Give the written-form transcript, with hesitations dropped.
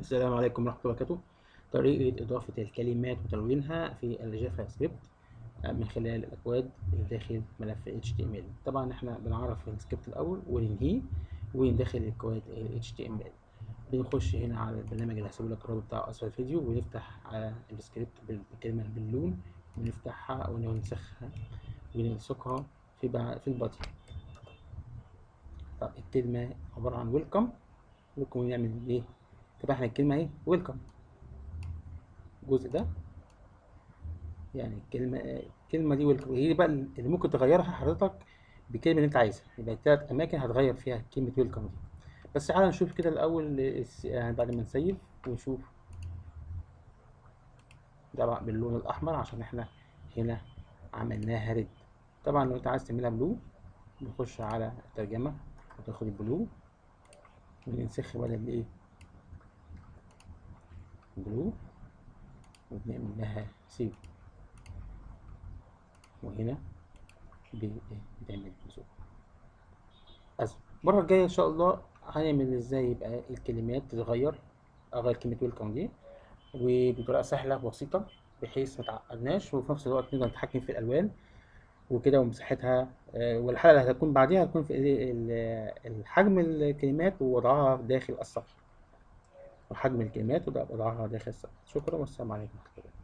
السلام عليكم ورحمة الله وبركاته. طريقة إضافة الكلمات وتلوينها في الجافا سكريبت من خلال الأكواد داخل ملف HTML. طبعا احنا بنعرف السكريبت الأول وننهيه وندخل الأكواد HTML. بنخش هنا على البرنامج اللي هسيب لك الرابط بتاع أسفل الفيديو، ونفتح على السكريبت بالكلمة باللون، ونفتحها وننسخها ونلصقها في البادي. طب الكلمة عبارة عن ويلكم. نعمل ايه؟ طبعا احنا الكلمة اهي ويلكم، الجزء ده يعني الكلمة دي هي بقى اللي ممكن تغيرها حضرتك بالكلمة اللي انت عايزها. يبقى التلات أماكن هتغير فيها كلمة ويلكم دي. بس تعالى نشوف كده الأول يعني بعد ما نسيف ونشوف ده بقى باللون الأحمر عشان احنا هنا عملناها ريد. طبعا لو انت عايز تعملها بلو نخش على الترجمة وتاخد البلو وننسخ بدل الايه بلو، وبنعمل لها سيف، وهنا بتعمل بلو. المرة الجاية إن شاء الله هنعمل إزاي يبقى الكلمات تتغير. أغير كلمة ويلكم دي وبطريقة سهلة بسيطة بحيث متعقدناش، وفي نفس الوقت نقدر نتحكم في الألوان وكده ومساحتها. والحلقة اللي هتكون بعديها هتكون في الحجم الكلمات ووضعها داخل الصف، وحجم الكلمات ووضعها داخل الصف. شكرا والسلام عليكم ورحمة الله.